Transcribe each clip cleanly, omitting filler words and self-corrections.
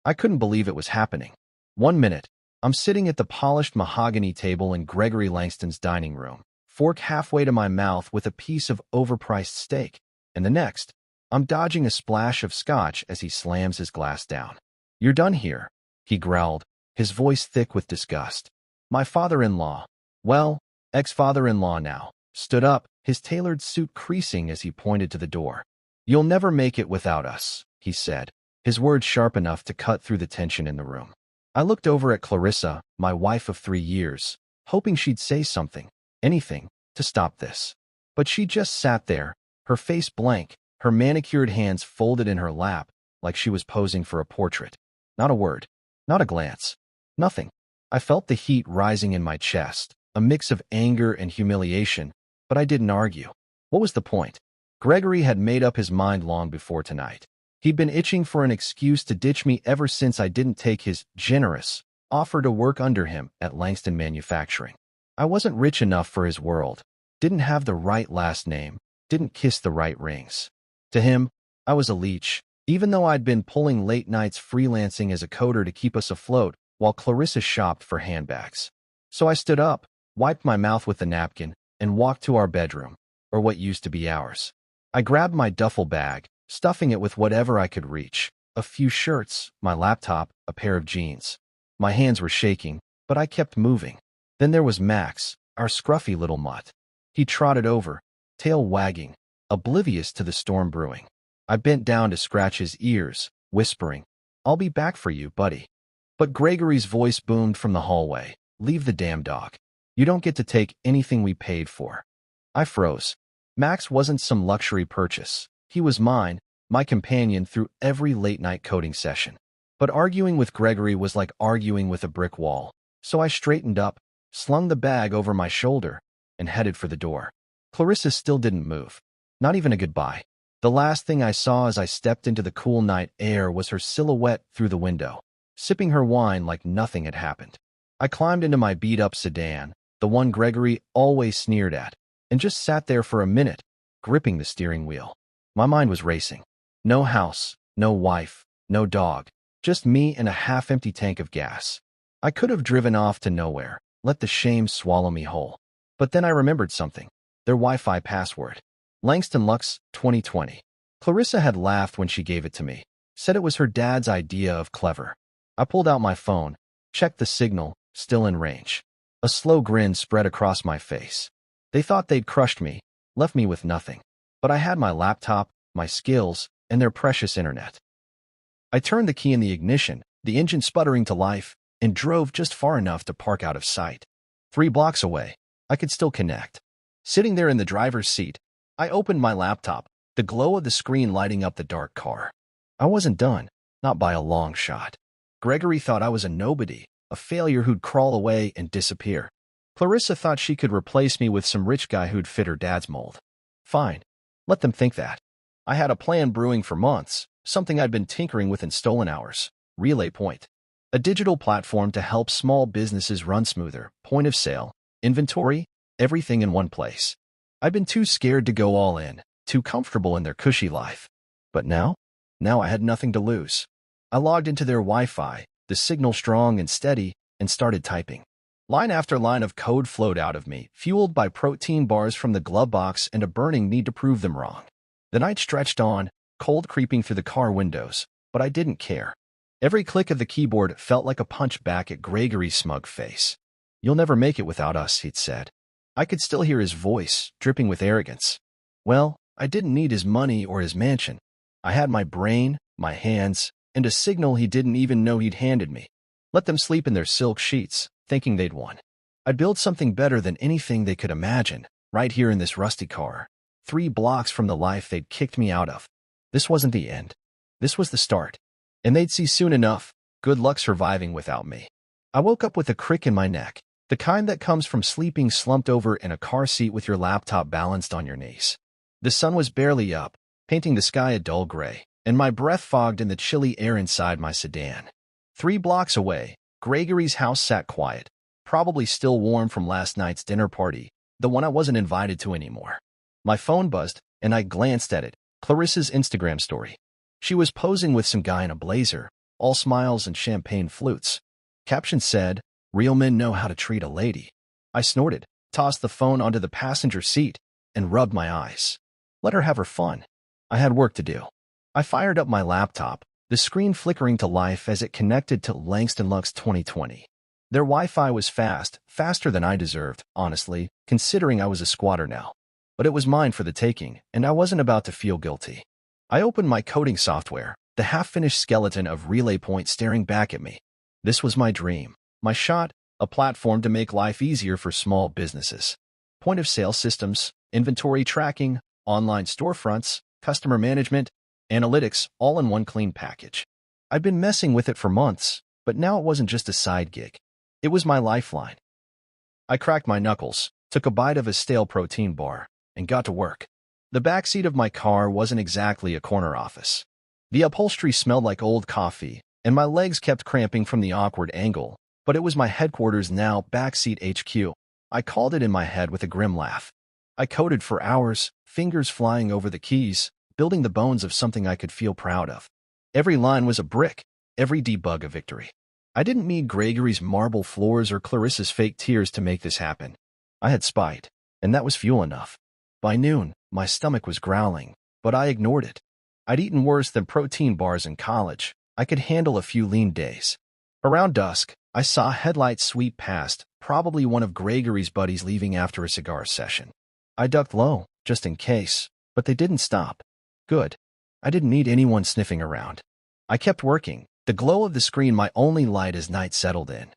I couldn't believe it was happening. 1 minute, I'm sitting at the polished mahogany table in Gregory Langston's dining room, fork halfway to my mouth with a piece of overpriced steak, and the next, I'm dodging a splash of scotch as he slams his glass down. "You're done here," he growled, his voice thick with disgust. My father-in-law, well, ex-father-in-law now, stood up, his tailored suit creasing as he pointed to the door. "You'll never make it without us," he said, his words sharp enough to cut through the tension in the room. I looked over at Clarissa, my wife of 3 years, hoping she'd say something, anything, to stop this. But she just sat there, her face blank, her manicured hands folded in her lap, like she was posing for a portrait. Not a word, not a glance, nothing. I felt the heat rising in my chest, a mix of anger and humiliation, but I didn't argue. What was the point? Gregory had made up his mind long before tonight. He'd been itching for an excuse to ditch me ever since I didn't take his generous offer to work under him at Langston Manufacturing. I wasn't rich enough for his world, didn't have the right last name, didn't kiss the right rings. To him, I was a leech, even though I'd been pulling late nights freelancing as a coder to keep us afloat while Clarissa shopped for handbags. So I stood up, wiped my mouth with the napkin, and walked to our bedroom, or what used to be ours. I grabbed my duffel bag, stuffing it with whatever I could reach. A few shirts, my laptop, a pair of jeans. My hands were shaking, but I kept moving. Then there was Max, our scruffy little mutt. He trotted over, tail wagging, oblivious to the storm brewing. I bent down to scratch his ears, whispering, "I'll be back for you, buddy." But Gregory's voice boomed from the hallway, "Leave the damn dog. You don't get to take anything we paid for." I froze. Max wasn't some luxury purchase. He was mine, my companion through every late-night coding session. But arguing with Gregory was like arguing with a brick wall. So I straightened up, slung the bag over my shoulder, and headed for the door. Clarissa still didn't move. Not even a goodbye. The last thing I saw as I stepped into the cool night air was her silhouette through the window, sipping her wine like nothing had happened. I climbed into my beat-up sedan, the one Gregory always sneered at, and just sat there for a minute, gripping the steering wheel. My mind was racing. No house, no wife, no dog, just me and a half-empty tank of gas. I could have driven off to nowhere, let the shame swallow me whole. But then I remembered something. Their Wi-Fi password. Langston Lux 2020. Clarissa had laughed when she gave it to me, said it was her dad's idea of clever. I pulled out my phone, checked the signal, still in range. A slow grin spread across my face. They thought they'd crushed me, left me with nothing. But I had my laptop, my skills, and their precious internet. I turned the key in the ignition, the engine sputtering to life, and drove just far enough to park out of sight. 3 blocks away, I could still connect. Sitting there in the driver's seat, I opened my laptop, the glow of the screen lighting up the dark car. I wasn't done, not by a long shot. Gregory thought I was a nobody, a failure who'd crawl away and disappear. Clarissa thought she could replace me with some rich guy who'd fit her dad's mold. Fine. Let them think that. I had a plan brewing for months, something I'd been tinkering with in stolen hours. Relay Point. A digital platform to help small businesses run smoother, point of sale, inventory, everything in one place. I'd been too scared to go all in, too comfortable in their cushy life. But now I had nothing to lose. I logged into their Wi-Fi, the signal strong and steady, and started typing. Line after line of code flowed out of me, fueled by protein bars from the glove box and a burning need to prove them wrong. The night stretched on, cold creeping through the car windows, but I didn't care. Every click of the keyboard felt like a punch back at Gregory's smug face. "You'll never make it without us," he'd said. I could still hear his voice, dripping with arrogance. Well, I didn't need his money or his mansion. I had my brain, my hands, and a signal he didn't even know he'd handed me. Let them sleep in their silk sheets, thinking they'd won. I'd build something better than anything they could imagine, right here in this rusty car, 3 blocks from the life they'd kicked me out of. This wasn't the end. This was the start. And they'd see soon enough, good luck surviving without me. I woke up with a crick in my neck, the kind that comes from sleeping slumped over in a car seat with your laptop balanced on your knees. The sun was barely up, painting the sky a dull gray, and my breath fogged in the chilly air inside my sedan. 3 blocks away, Gregory's house sat quiet, probably still warm from last night's dinner party, the one I wasn't invited to anymore. My phone buzzed, and I glanced at it, Clarissa's Instagram story. She was posing with some guy in a blazer, all smiles and champagne flutes. Caption said, "Real men know how to treat a lady." I snorted, tossed the phone onto the passenger seat, and rubbed my eyes. Let her have her fun. I had work to do. I fired up my laptop, the screen flickering to life as it connected to Langston Lux 2020. Their Wi-Fi was fast, faster than I deserved, honestly, considering I was a squatter now. But it was mine for the taking, and I wasn't about to feel guilty. I opened my coding software, the half-finished skeleton of Relay Point staring back at me. This was my dream, my shot, a platform to make life easier for small businesses. Point-of-sale systems, inventory tracking, online storefronts, customer management, analytics, all in one clean package. I'd been messing with it for months, but now it wasn't just a side gig. It was my lifeline. I cracked my knuckles, took a bite of a stale protein bar, and got to work. The backseat of my car wasn't exactly a corner office. The upholstery smelled like old coffee, and my legs kept cramping from the awkward angle, but it was my headquarters now, Backseat HQ. I called it in my head with a grim laugh. I coded for hours, fingers flying over the keys, building the bones of something I could feel proud of. Every line was a brick, every debug a victory. I didn't need Gregory's marble floors or Clarissa's fake tears to make this happen. I had spite, and that was fuel enough. By noon, my stomach was growling, but I ignored it. I'd eaten worse than protein bars in college. I could handle a few lean days. Around dusk, I saw headlights sweep past, probably one of Gregory's buddies leaving after a cigar session. I ducked low, just in case, but they didn't stop. Good. I didn't need anyone sniffing around. I kept working, the glow of the screen my only light as night settled in.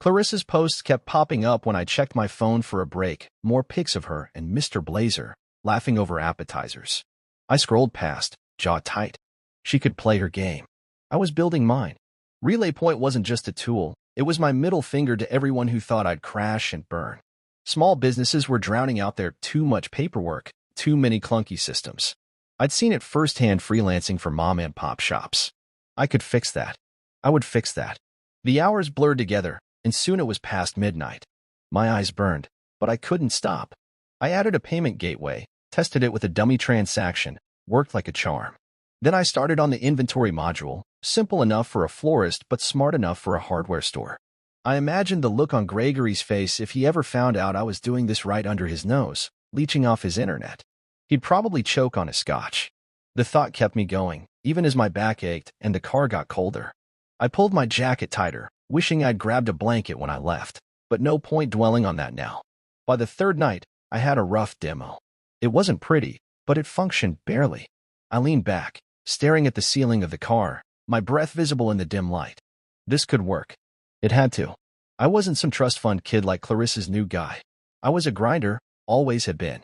Clarissa's posts kept popping up when I checked my phone for a break, more pics of her and Mr. Blazer, laughing over appetizers. I scrolled past, jaw tight. She could play her game. I was building mine. Relay Point wasn't just a tool, it was my middle finger to everyone who thought I'd crash and burn. Small businesses were drowning out their too much paperwork, too many clunky systems. I'd seen it firsthand freelancing for mom-and-pop shops. I could fix that. I would fix that. The hours blurred together, and soon it was past midnight. My eyes burned, but I couldn't stop. I added a payment gateway, tested it with a dummy transaction, worked like a charm. Then I started on the inventory module, simple enough for a florist but smart enough for a hardware store. I imagined the look on Gregory's face if he ever found out I was doing this right under his nose, leeching off his internet. He'd probably choke on a scotch. The thought kept me going, even as my back ached and the car got colder. I pulled my jacket tighter, wishing I'd grabbed a blanket when I left, but no point dwelling on that now. By the third night, I had a rough demo. It wasn't pretty, but it functioned barely. I leaned back, staring at the ceiling of the car, my breath visible in the dim light. This could work. It had to. I wasn't some trust fund kid like Clarissa's new guy. I was a grinder, always had been.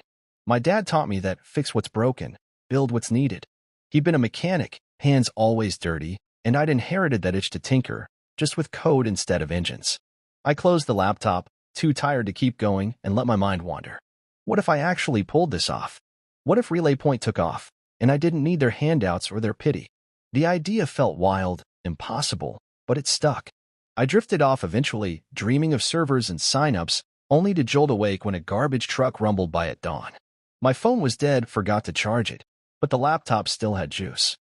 My dad taught me that fix what's broken, build what's needed. He'd been a mechanic, hands always dirty, and I'd inherited that itch to tinker, just with code instead of engines. I closed the laptop, too tired to keep going, and let my mind wander. What if I actually pulled this off? What if Relay Point took off, and I didn't need their handouts or their pity? The idea felt wild, impossible, but it stuck. I drifted off eventually, dreaming of servers and signups, only to jolt awake when a garbage truck rumbled by at dawn. My phone was dead, forgot to charge it, but the laptop still had juice.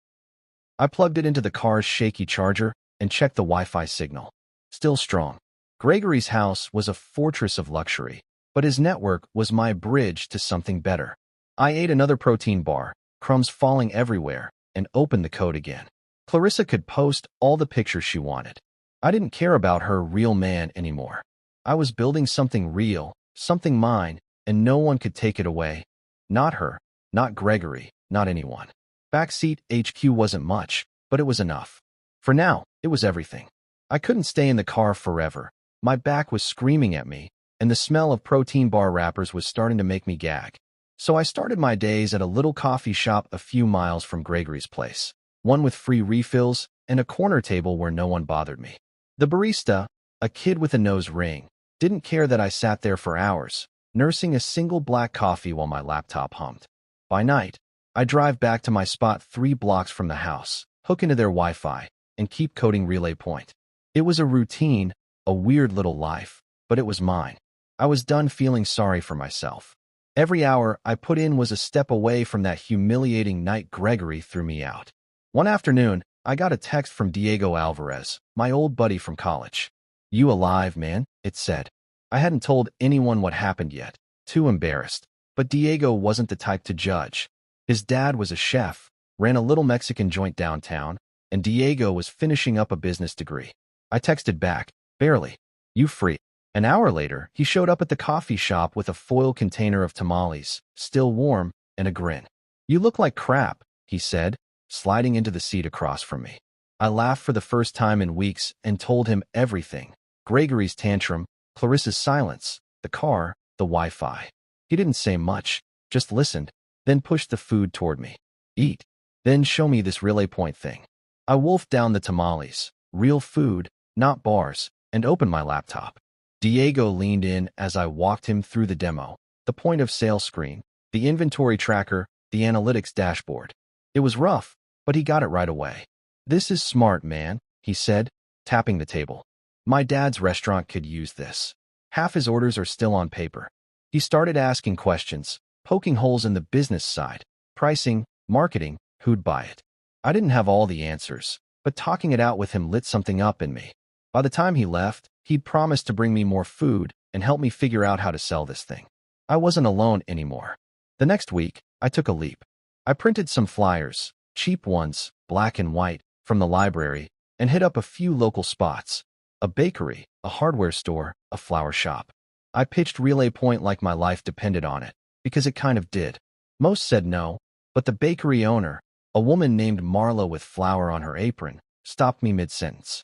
I plugged it into the car's shaky charger and checked the Wi-Fi signal. Still strong. Gregory's house was a fortress of luxury, but his network was my bridge to something better. I ate another protein bar, crumbs falling everywhere, and opened the code again. Clarissa could post all the pictures she wanted. I didn't care about her real man anymore. I was building something real, something mine, and no one could take it away. Not her, not Gregory, not anyone. Backseat HQ wasn't much, but it was enough. For now, it was everything. I couldn't stay in the car forever. My back was screaming at me, and the smell of protein bar wrappers was starting to make me gag. So I started my days at a little coffee shop a few miles from Gregory's place, one with free refills and a corner table where no one bothered me. The barista, a kid with a nose ring, didn't care that I sat there for hours, nursing a single black coffee while my laptop hummed. By night, I drive back to my spot 3 blocks from the house, hook into their Wi-Fi, and keep coding Relay Point. It was a routine, a weird little life, but it was mine. I was done feeling sorry for myself. Every hour I put in was a step away from that humiliating night Gregory threw me out. One afternoon, I got a text from Diego Alvarez, my old buddy from college. "You alive, man?" it said. I hadn't told anyone what happened yet, too embarrassed. But Diego wasn't the type to judge. His dad was a chef, ran a little Mexican joint downtown, and Diego was finishing up a business degree. I texted back, "Barely. You free?" An hour later, he showed up at the coffee shop with a foil container of tamales, still warm, and a grin. "You look like crap," he said, sliding into the seat across from me. I laughed for the first time in weeks and told him everything. Gregory's tantrum, Clarissa's silence, the car, the Wi-Fi. He didn't say much, just listened, then pushed the food toward me. "Eat. Then show me this Relay Point thing." I wolfed down the tamales, real food, not bars, and opened my laptop. Diego leaned in as I walked him through the demo, the point of sale screen, the inventory tracker, the analytics dashboard. It was rough, but he got it right away. "This is smart, man," he said, tapping the table. "My dad's restaurant could use this. Half his orders are still on paper." He started asking questions, poking holes in the business side, pricing, marketing, who'd buy it. I didn't have all the answers, but talking it out with him lit something up in me. By the time he left, he'd promised to bring me more food and help me figure out how to sell this thing. I wasn't alone anymore. The next week, I took a leap. I printed some flyers, cheap ones, black and white, from the library, and hit up a few local spots. A bakery, a hardware store, a flower shop. I pitched Relay Point like my life depended on it, because it kind of did. Most said no, but the bakery owner, a woman named Marla with flour on her apron, stopped me mid-sentence.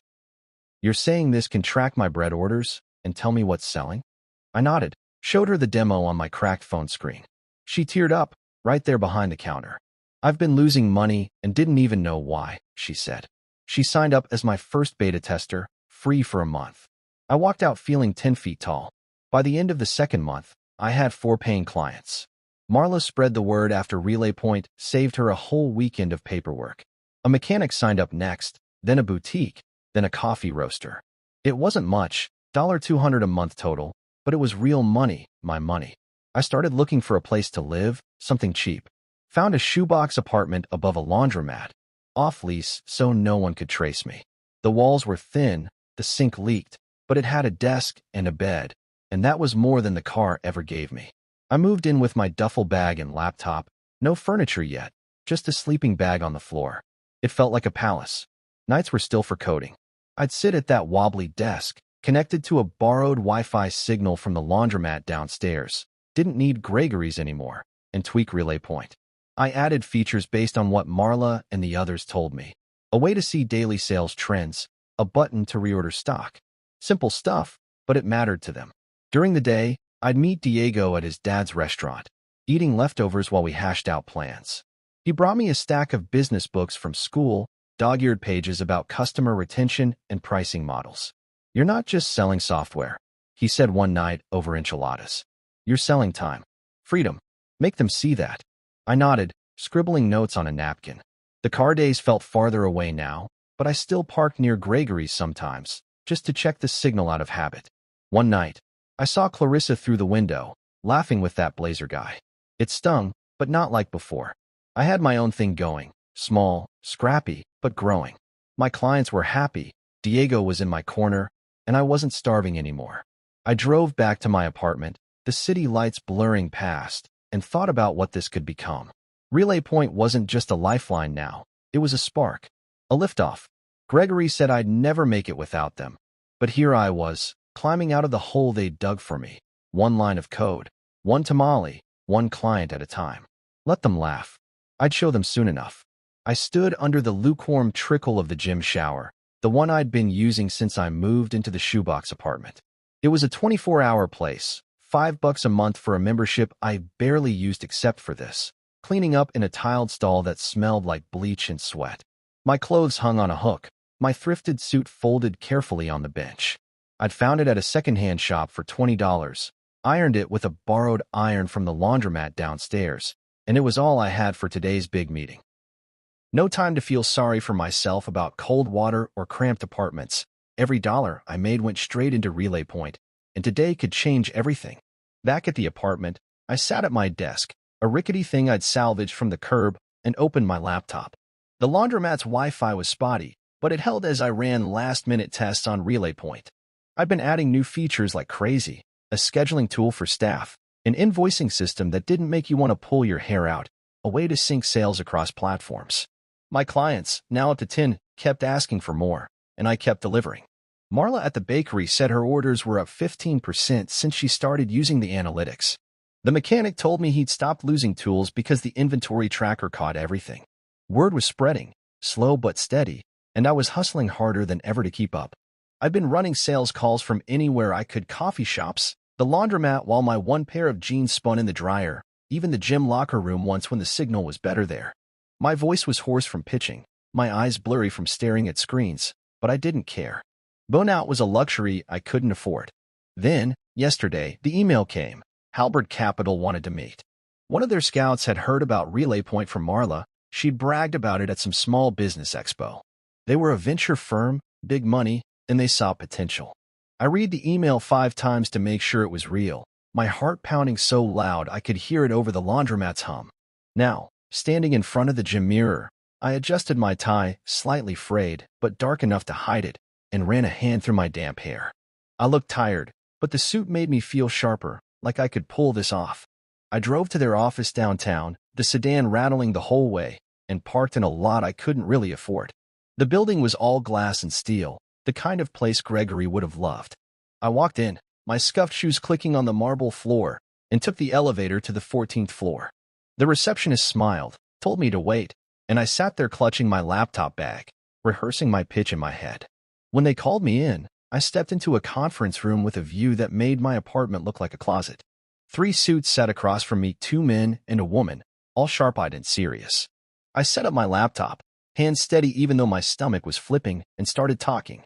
"You're saying this can track my bread orders and tell me what's selling?" I nodded, showed her the demo on my cracked phone screen. She teared up, right there behind the counter. "I've been losing money and didn't even know why," she said. She signed up as my first beta tester, free for a month. I walked out feeling 10 feet tall. By the end of the second month, I had 4 paying clients. Marla spread the word after Relay Point saved her a whole weekend of paperwork. A mechanic signed up next, then a boutique, then a coffee roaster. It wasn't much, $200 a month total, but it was real money, my money. I started looking for a place to live, something cheap. Found a shoebox apartment above a laundromat, off lease so no one could trace me. The walls were thin, the sink leaked, but it had a desk and a bed, and that was more than the car ever gave me. I moved in with my duffel bag and laptop, no furniture yet, just a sleeping bag on the floor. It felt like a palace. Nights were still for coding. I'd sit at that wobbly desk, connected to a borrowed Wi-Fi signal from the laundromat downstairs. Didn't need Gregory's anymore, and tweak Relay Point. I added features based on what Marla and the others told me. A way to see daily sales trends, a button to reorder stock. Simple stuff, but it mattered to them. During the day, I'd meet Diego at his dad's restaurant, eating leftovers while we hashed out plans. He brought me a stack of business books from school, dog-eared pages about customer retention and pricing models. "You're not just selling software," he said one night over enchiladas. "You're selling time. Freedom. Make them see that." I nodded, scribbling notes on a napkin. The car days felt farther away now, but I still parked near Gregory's sometimes, just to check the signal out of habit. One night, I saw Clarissa through the window, laughing with that blazer guy. It stung, but not like before. I had my own thing going, small, scrappy, but growing. My clients were happy, Diego was in my corner, and I wasn't starving anymore. I drove back to my apartment, the city lights blurring past, and thought about what this could become. Relay Point wasn't just a lifeline now, it was a spark, a liftoff. Gregory said I'd never make it without them. But here I was, climbing out of the hole they'd dug for me. One line of code, one tamale, one client at a time. Let them laugh. I'd show them soon enough. I stood under the lukewarm trickle of the gym shower, the one I'd been using since I moved into the shoebox apartment. It was a 24-hour place, $5 a month for a membership I barely used except for this, cleaning up in a tiled stall that smelled like bleach and sweat. My clothes hung on a hook, my thrifted suit folded carefully on the bench. I'd found it at a secondhand shop for $20, ironed it with a borrowed iron from the laundromat downstairs, and it was all I had for today's big meeting. No time to feel sorry for myself about cold water or cramped apartments. Every dollar I made went straight into Relay Point, and today could change everything. Back at the apartment, I sat at my desk, a rickety thing I'd salvaged from the curb, and opened my laptop. The laundromat's Wi-Fi was spotty, but it held as I ran last-minute tests on RelayPoint. I'd been adding new features like crazy, a scheduling tool for staff, an invoicing system that didn't make you want to pull your hair out, a way to sync sales across platforms. My clients, now up to 10, kept asking for more, and I kept delivering. Marla at the bakery said her orders were up 15% since she started using the analytics. The mechanic told me he'd stopped losing tools because the inventory tracker caught everything. Word was spreading, slow but steady, and I was hustling harder than ever to keep up. I've been running sales calls from anywhere I could: coffee shops, the laundromat while my one pair of jeans spun in the dryer, even the gym locker room once when the signal was better there. My voice was hoarse from pitching, my eyes blurry from staring at screens, but I didn't care. Burnout was a luxury I couldn't afford. Then, yesterday, the email came. Halberd Capital wanted to meet. One of their scouts had heard about RelayPoint from Marla. She'd bragged about it at some small business expo. They were a venture firm, big money, and they saw potential. I read the email 5 times to make sure it was real, my heart pounding so loud I could hear it over the laundromat's hum. Now, standing in front of the gym mirror, I adjusted my tie, slightly frayed, but dark enough to hide it, and ran a hand through my damp hair. I looked tired, but the suit made me feel sharper, like I could pull this off. I drove to their office downtown, the sedan rattling the whole way, and parked in a lot I couldn't really afford. The building was all glass and steel, the kind of place Gregory would have loved. I walked in, my scuffed shoes clicking on the marble floor, and took the elevator to the 14th floor. The receptionist smiled, told me to wait, and I sat there clutching my laptop bag, rehearsing my pitch in my head. When they called me in, I stepped into a conference room with a view that made my apartment look like a closet. 3 suits sat across from me, 2 men and a woman, all sharp-eyed and serious. I set up my laptop, hands steady even though my stomach was flipping, and started talking.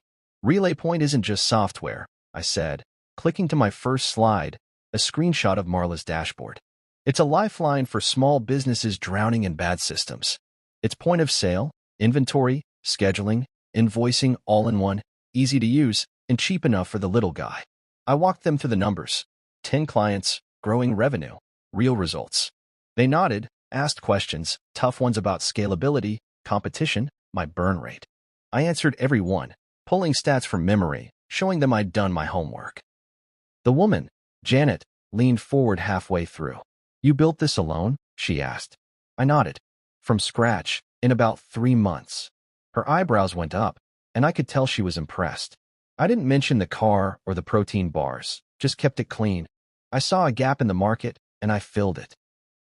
RelayPoint isn't just software, I said, clicking to my first slide, a screenshot of Marla's dashboard. It's a lifeline for small businesses drowning in bad systems. It's point of sale, inventory, scheduling, invoicing all in one, easy to use, and cheap enough for the little guy. I walked them through the numbers. 10 clients, growing revenue, real results. They nodded, asked questions, tough ones about scalability, competition, my burn rate. I answered every one, pulling stats from memory, showing them I'd done my homework. The woman, Janet, leaned forward halfway through. "You built this alone?" she asked. I nodded. "From scratch, in about 3 months." Her eyebrows went up, and I could tell she was impressed. I didn't mention the car or the protein bars, just kept it clean. I saw a gap in the market, and I filled it.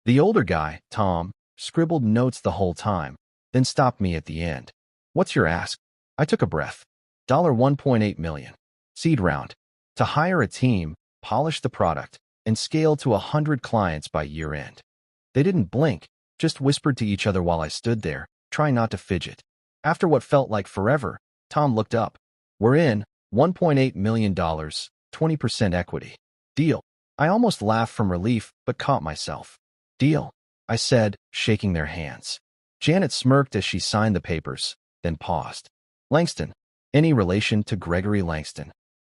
The older guy, Tom, scribbled notes the whole time, then stopped me at the end. "What's your ask?" I took a breath. $1.8 million. Seed round. To hire a team, polish the product, and scale to 100 clients by year-end. They didn't blink, just whispered to each other while I stood there, trying not to fidget. After what felt like forever, Tom looked up. "We're in, $1.8 million, 20% equity. Deal." I almost laughed from relief, but caught myself. "Deal," I said, shaking their hands. Janet smirked as she signed the papers, then paused. "Langston. Any relation to Gregory Langston?"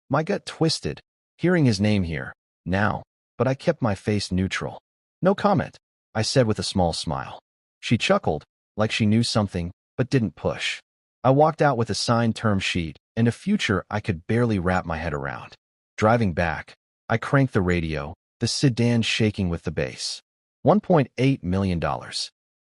My gut twisted, hearing his name here, now, but I kept my face neutral. "No comment," I said with a small smile. She chuckled, like she knew something, but didn't push. I walked out with a signed term sheet and a future I could barely wrap my head around. Driving back, I cranked the radio, the sedan shaking with the bass. $1.8 million.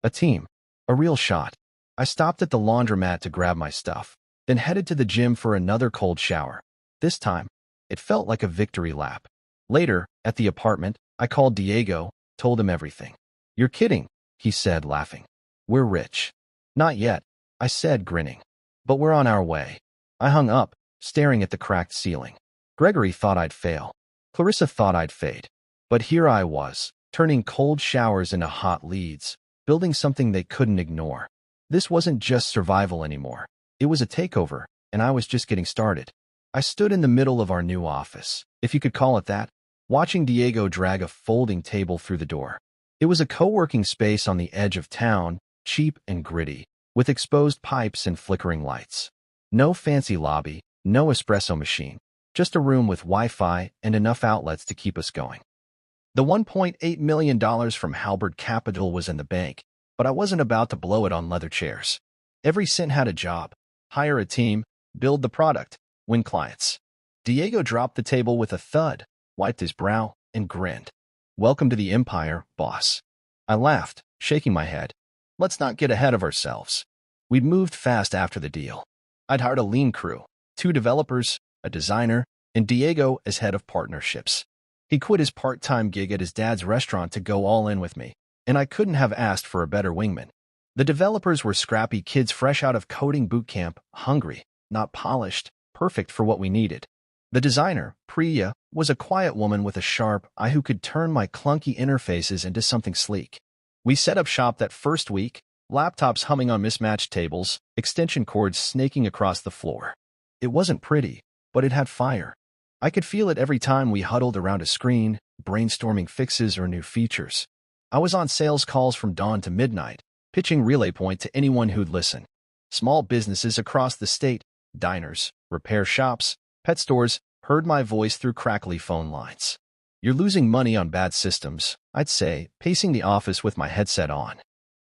A team. A real shot. I stopped at the laundromat to grab my stuff, then headed to the gym for another cold shower. This time, it felt like a victory lap. Later, at the apartment, I called Diego, told him everything. "You're kidding," he said, laughing. "We're rich." "Not yet," I said, grinning. "But we're on our way." I hung up, staring at the cracked ceiling. Gregory thought I'd fail. Clarissa thought I'd fade. But here I was, turning cold showers into hot leads, building something they couldn't ignore. This wasn't just survival anymore. It was a takeover, and I was just getting started. I stood in the middle of our new office, if you could call it that, watching Diego drag a folding table through the door. It was a co-working space on the edge of town, cheap and gritty, with exposed pipes and flickering lights. No fancy lobby, no espresso machine, just a room with Wi-Fi and enough outlets to keep us going. The $1.8 million from Halberd Capital was in the bank, but I wasn't about to blow it on leather chairs. Every cent had a job. Hire a team, build the product, win clients. Diego dropped the table with a thud, wiped his brow, and grinned. Welcome to the empire, boss. I laughed, shaking my head. Let's not get ahead of ourselves. We'd moved fast after the deal. I'd hired a lean crew, 2 developers, a designer, and Diego as head of partnerships. He quit his part-time gig at his dad's restaurant to go all in with me, and I couldn't have asked for a better wingman. The developers were scrappy kids fresh out of coding boot camp, hungry, not polished, perfect for what we needed. The designer, Priya, was a quiet woman with a sharp eye who could turn my clunky interfaces into something sleek. We set up shop that first week, laptops humming on mismatched tables, extension cords snaking across the floor. It wasn't pretty, but it had fire. I could feel it every time we huddled around a screen, brainstorming fixes or new features. I was on sales calls from dawn to midnight, pitching RelayPoint to anyone who'd listen. Small businesses across the state, diners, repair shops, pet stores, heard my voice through crackly phone lines. You're losing money on bad systems, I'd say, pacing the office with my headset on.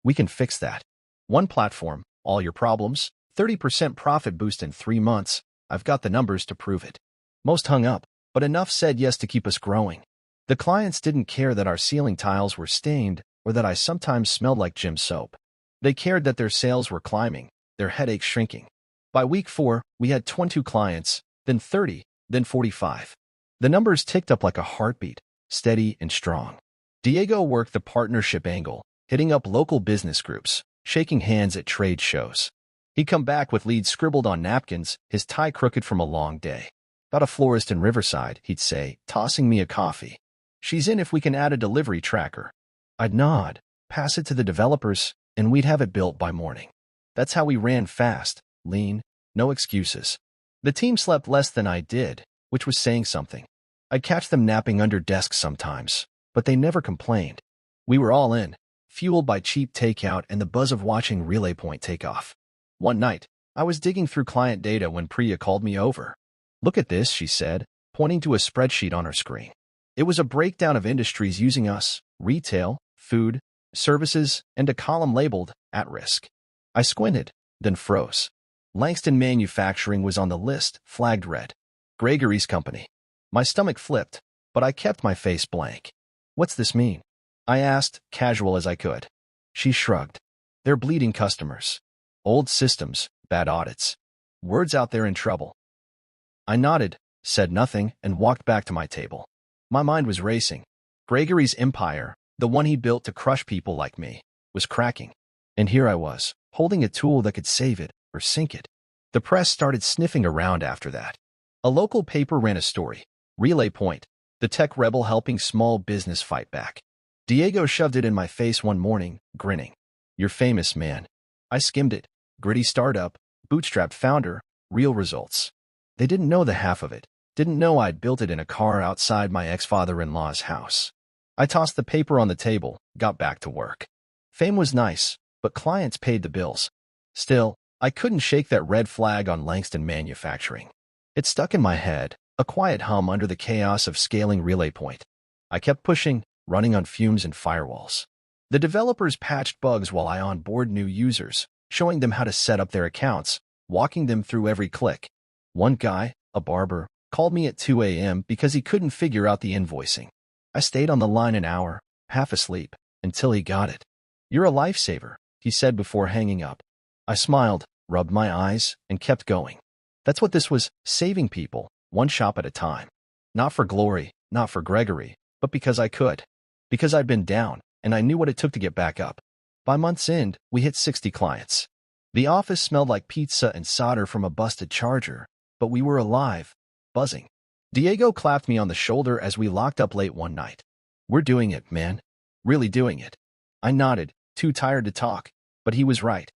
We can fix that. One platform, all your problems, 30% profit boost in 3 months. I've got the numbers to prove it. Most hung up, but enough said yes to keep us growing. The clients didn't care that our ceiling tiles were stained or that I sometimes smelled like gym soap. They cared that their sales were climbing, their headaches shrinking. By week 4, we had 22 clients, then 30, then 45. The numbers ticked up like a heartbeat, steady and strong. Diego worked the partnership angle, hitting up local business groups, shaking hands at trade shows. He'd come back with leads scribbled on napkins, his tie crooked from a long day. Got a florist in Riverside, he'd say, tossing me a coffee. She's in if we can add a delivery tracker. I'd nod, pass it to the developers, and we'd have it built by morning. That's how we ran fast, lean, no excuses. The team slept less than I did, which was saying something. I'd catch them napping under desks sometimes, but they never complained. We were all in, fueled by cheap takeout and the buzz of watching RelayPoint take off. One night, I was digging through client data when Priya called me over. Look at this, she said, pointing to a spreadsheet on her screen. It was a breakdown of industries using us, retail, food, services, and a column labeled, at risk. I squinted, then froze. Langston Manufacturing was on the list, flagged red. Gregory's company. My stomach flipped, but I kept my face blank. What's this mean? I asked, casual as I could. She shrugged. They're bleeding customers. Old systems, bad audits. Words out there in trouble. I nodded, said nothing, and walked back to my table. My mind was racing. Gregory's empire, the one he built to crush people like me, was cracking. And here I was, holding a tool that could save it or sink it. The press started sniffing around after that. A local paper ran a story. RelayPoint, the tech rebel helping small business fight back. Diego shoved it in my face one morning, grinning. You're famous, man. I skimmed it. Gritty startup, bootstrapped founder, real results. They didn't know the half of it. Didn't know I'd built it in a car outside my ex-father-in-law's house. I tossed the paper on the table, got back to work. Fame was nice, but clients paid the bills. Still, I couldn't shake that red flag on Langston Manufacturing. It stuck in my head, a quiet hum under the chaos of scaling RelayPoint. I kept pushing, running on fumes and firewalls. The developers patched bugs while I onboarded new users, showing them how to set up their accounts, walking them through every click. One guy, a barber, called me at 2 a.m. because he couldn't figure out the invoicing. I stayed on the line an hour, half asleep, until he got it. You're a lifesaver, he said before hanging up. I smiled, rubbed my eyes, and kept going. That's what this was, saving people, one shop at a time. Not for glory, not for Gregory, but because I could. Because I'd been down, and I knew what it took to get back up. By month's end, we hit 60 clients. The office smelled like pizza and solder from a busted charger, but we were alive, buzzing. Diego clapped me on the shoulder as we locked up late one night. We're doing it, man. Really doing it. I nodded, too tired to talk, but he was right.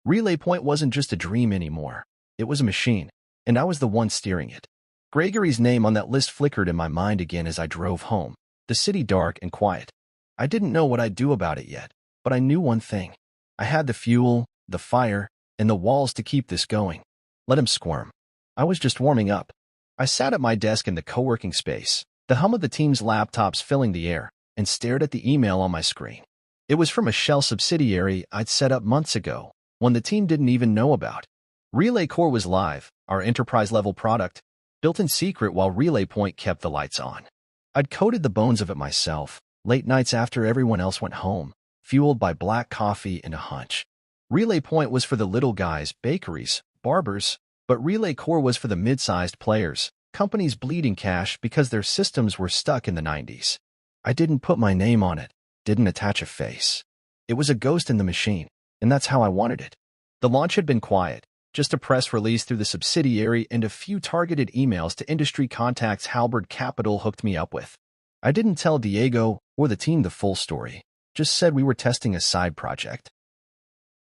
RelayPoint wasn't just a dream anymore. It was a machine, and I was the one steering it. Gregory's name on that list flickered in my mind again as I drove home, the city dark and quiet. I didn't know what I'd do about it yet, but I knew one thing. I had the fuel, the fire, and the walls to keep this going. Let him squirm. I was just warming up. I sat at my desk in the co-working space, the hum of the team's laptops filling the air, and stared at the email on my screen. It was from a shell subsidiary I'd set up months ago, one the team didn't even know about. Relay Core was live, our enterprise-level product, built in secret while Relay Point kept the lights on. I'd coded the bones of it myself, late nights after everyone else went home, fueled by black coffee and a hunch. Relay Point was for the little guys, bakeries, barbers, but Relay Core was for the mid-sized players, companies bleeding cash because their systems were stuck in the 90s. I didn't put my name on it, didn't attach a face. It was a ghost in the machine, and that's how I wanted it. The launch had been quiet, just a press release through the subsidiary and a few targeted emails to industry contacts Halberd Capital hooked me up with. I didn't tell Diego or the team the full story, just said we were testing a side project.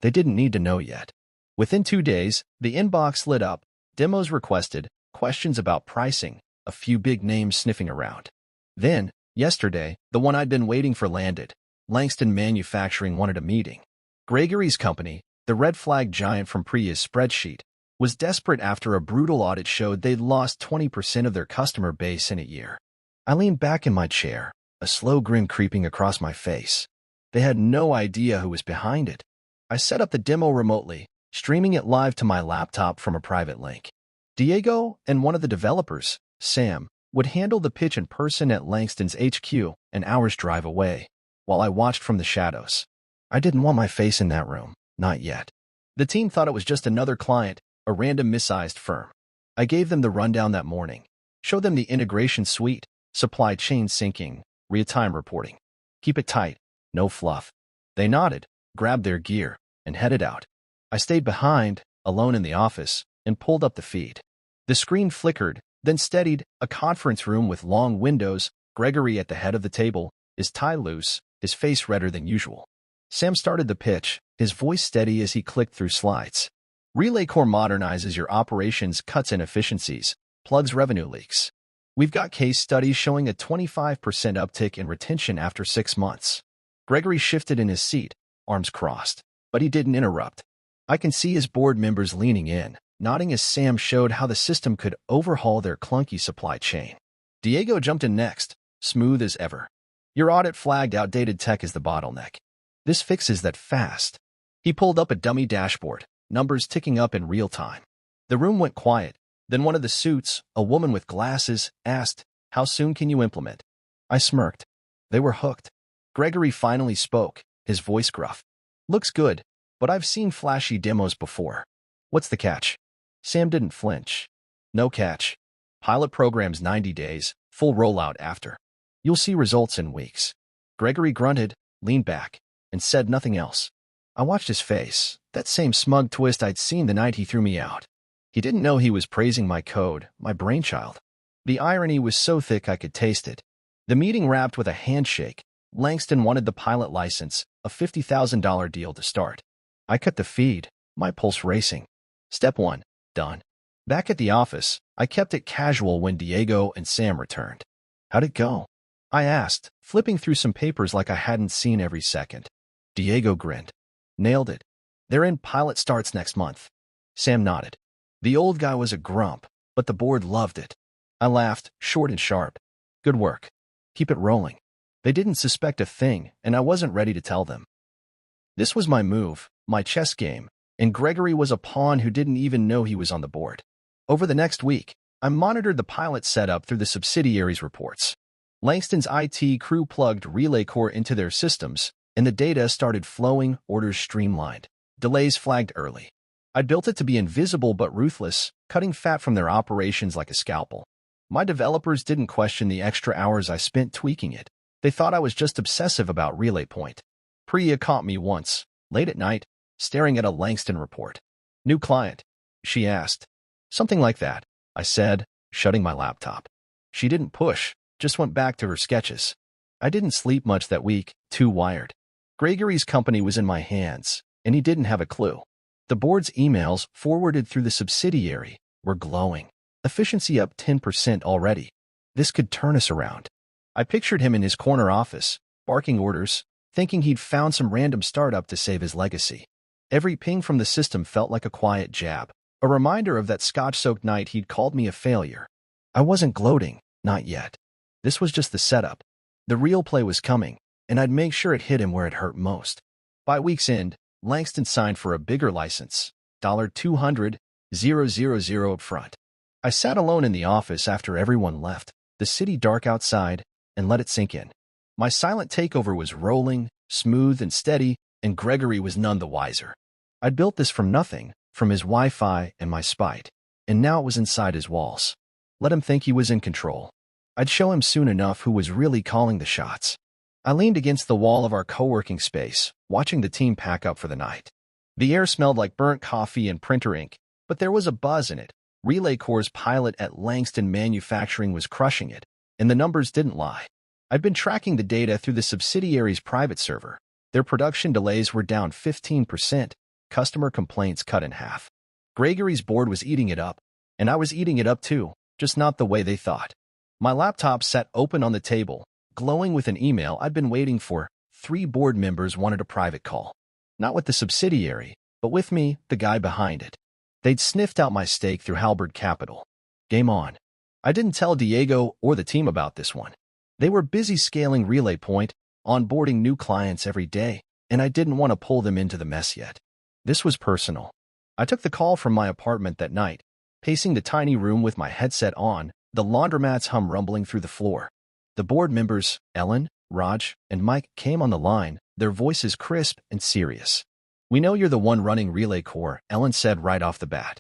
They didn't need to know yet. Within 2 days, the inbox lit up, demos requested, questions about pricing, a few big names sniffing around. Then, yesterday, the one I'd been waiting for landed. Langston Manufacturing wanted a meeting. Gregory's company, the red flag giant from Priya's spreadsheet, was desperate after a brutal audit showed they'd lost 20% of their customer base in a year. I leaned back in my chair, a slow grin creeping across my face. They had no idea who was behind it. I set up the demo remotely, streaming it live to my laptop from a private link. Diego and one of the developers, Sam, would handle the pitch in person at Langston's HQ, an hour's drive away, while I watched from the shadows. I didn't want my face in that room, not yet. The team thought it was just another client, a random missized firm. I gave them the rundown that morning, showed them the integration suite, supply chain syncing, real-time reporting. Keep it tight, no fluff. They nodded, grabbed their gear, and headed out. I stayed behind, alone in the office, and pulled up the feed. The screen flickered, then steadied, a conference room with long windows, Gregory at the head of the table, his tie loose, his face redder than usual. Sam started the pitch, his voice steady as he clicked through slides. Relay Core modernizes your operations, cuts inefficiencies, plugs revenue leaks. We've got case studies showing a 25% uptick in retention after 6 months. Gregory shifted in his seat, arms crossed, but he didn't interrupt. I can see his board members leaning in, nodding as Sam showed how the system could overhaul their clunky supply chain. Diego jumped in next, smooth as ever. Your audit flagged outdated tech as the bottleneck. This fixes that fast. He pulled up a dummy dashboard, numbers ticking up in real time. The room went quiet. Then one of the suits, a woman with glasses, asked, "How soon can you implement?" I smirked. They were hooked. Gregory finally spoke, his voice gruff. "Looks good, but I've seen flashy demos before. What's the catch?" Sam didn't flinch. "No catch. Pilot program's 90 days, full rollout after. You'll see results in weeks." Gregory grunted, leaned back, and said nothing else. I watched his face, that same smug twist I'd seen the night he threw me out. He didn't know he was praising my code, my brainchild. The irony was so thick I could taste it. The meeting wrapped with a handshake. Langston wanted the pilot license, a $50,000 deal to start. I cut the feed, my pulse racing. Step 1, done. Back at the office, I kept it casual when Diego and Sam returned. "How'd it go?" I asked, flipping through some papers like I hadn't seen every second. Diego grinned. "Nailed it. They're in pilot starts next month." Sam nodded. The old guy was a grump, but the board loved it. I laughed, short and sharp. "Good work. Keep it rolling." They didn't suspect a thing, and I wasn't ready to tell them. This was my move, my chess game, and Gregory was a pawn who didn't even know he was on the board. Over the next week, I monitored the pilot setup through the subsidiaries' reports. Langston's IT crew plugged Relay Core into their systems, and the data started flowing, orders streamlined. Delays flagged early. I built it to be invisible but ruthless, cutting fat from their operations like a scalpel. My developers didn't question the extra hours I spent tweaking it. They thought I was just obsessive about Relay Point. Priya caught me once, late at night, staring at a Langston report. "New client?" she asked. "Something like that," I said, shutting my laptop. She didn't push, just went back to her sketches. I didn't sleep much that week, too wired. Gregory's company was in my hands, and he didn't have a clue. The board's emails, forwarded through the subsidiary, were glowing. Efficiency up 10% already. This could turn us around. I pictured him in his corner office, barking orders, thinking he'd found some random startup to save his legacy. Every ping from the system felt like a quiet jab, a reminder of that scotch-soaked night he'd called me a failure. I wasn't gloating, not yet. This was just the setup. The real play was coming, and I'd make sure it hit him where it hurt most. By week's end, Langston signed for a bigger license, $200,000 upfront. I sat alone in the office after everyone left, the city dark outside, and let it sink in. My silent takeover was rolling, smooth and steady, and Gregory was none the wiser. I'd built this from nothing, from his Wi-Fi and my spite, and now it was inside his walls. Let him think he was in control. I'd show him soon enough who was really calling the shots. I leaned against the wall of our co-working space, watching the team pack up for the night. The air smelled like burnt coffee and printer ink, but there was a buzz in it. Relay Corps' pilot at Langston Manufacturing was crushing it, and the numbers didn't lie. I'd been tracking the data through the subsidiary's private server. Their production delays were down 15%, customer complaints cut in half. Gregory's board was eating it up, and I was eating it up too, just not the way they thought. My laptop sat open on the table, glowing with an email I'd been waiting for. 3 board members wanted a private call. Not with the subsidiary, but with me, the guy behind it. They'd sniffed out my stake through Halberd Capital. Game on. I didn't tell Diego or the team about this one. They were busy scaling Relay Point, onboarding new clients every day, and I didn't want to pull them into the mess yet. This was personal. I took the call from my apartment that night, pacing the tiny room with my headset on, the laundromat's hum rumbling through the floor. The board members, Ellen, Raj, and Mike, came on the line, their voices crisp and serious. "We know you're the one running Relay Corps," Ellen said right off the bat.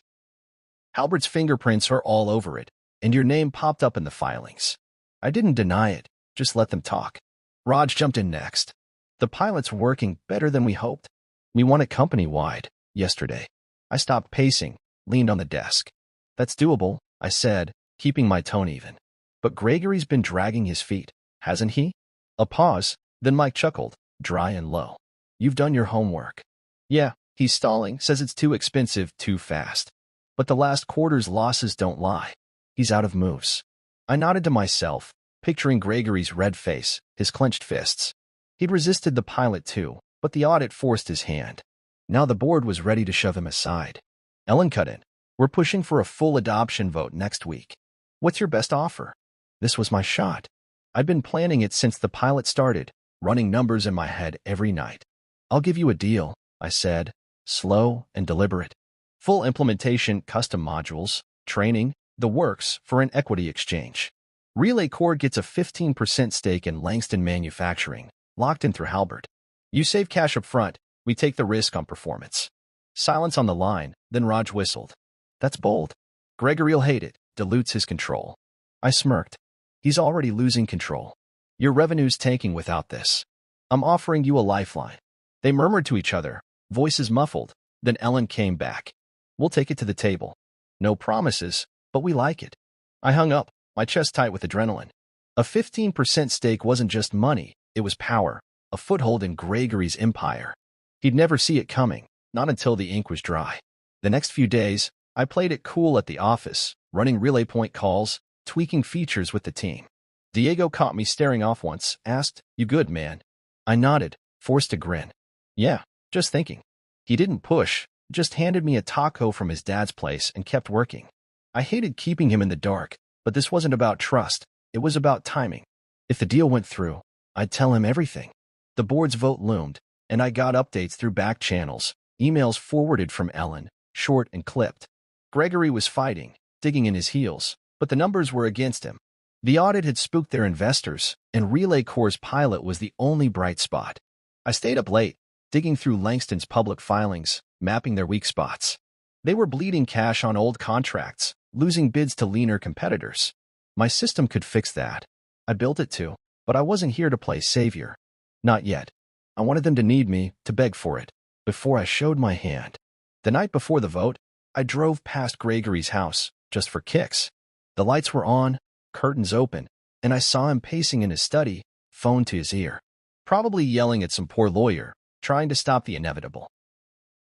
"Halbert's fingerprints are all over it, and your name popped up in the filings." I didn't deny it, just let them talk. Raj jumped in next. "The pilot's working better than we hoped. We won it company-wide yesterday." I stopped pacing, leaned on the desk. "That's doable," I said, keeping my tone even. "But Gregory's been dragging his feet, hasn't he?" A pause, then Mike chuckled, dry and low. "You've done your homework." "Yeah, he's stalling, says it's too expensive, too fast. But the last quarter's losses don't lie. He's out of moves." I nodded to myself, picturing Gregory's red face, his clenched fists. He'd resisted the pilot too, but the audit forced his hand. Now the board was ready to shove him aside. Ellen cut in. "We're pushing for a full adoption vote next week. What's your best offer?" This was my shot. I'd been planning it since the pilot started, running numbers in my head every night. "I'll give you a deal," I said, slow and deliberate. "Full implementation, custom modules, training, the works for an equity exchange. Relay Corps gets a 15% stake in Langston Manufacturing, locked in through Halberd. You save cash up front, we take the risk on performance." Silence on the line, then Raj whistled. "That's bold. Gregory'll hate it, dilutes his control." I smirked. "He's already losing control. Your revenue's tanking without this. I'm offering you a lifeline." They murmured to each other, voices muffled. Then Ellen came back. "We'll take it to the table. No promises, but we like it." I hung up, my chest tight with adrenaline. A 15% stake wasn't just money, it was power, a foothold in Gregory's empire. He'd never see it coming, not until the ink was dry. The next few days, I played it cool at the office, running Relay Point calls, tweaking features with the team. Diego caught me staring off once, asked, "You good, man?" I nodded, forced to grin. "Yeah, just thinking." He didn't push, just handed me a taco from his dad's place and kept working. I hated keeping him in the dark, but this wasn't about trust, it was about timing. If the deal went through, I'd tell him everything. The board's vote loomed, and I got updates through back channels, emails forwarded from Ellen, short and clipped. Gregory was fighting, digging in his heels, but the numbers were against him. The audit had spooked their investors, and Relay Corps' pilot was the only bright spot. I stayed up late, digging through Langston's public filings, mapping their weak spots. They were bleeding cash on old contracts, losing bids to leaner competitors. My system could fix that. I built it to, but I wasn't here to play savior. Not yet. I wanted them to need me, to beg for it, before I showed my hand. The night before the vote, I drove past Gregory's house, just for kicks. The lights were on, curtains open, and I saw him pacing in his study, phone to his ear. Probably yelling at some poor lawyer, trying to stop the inevitable.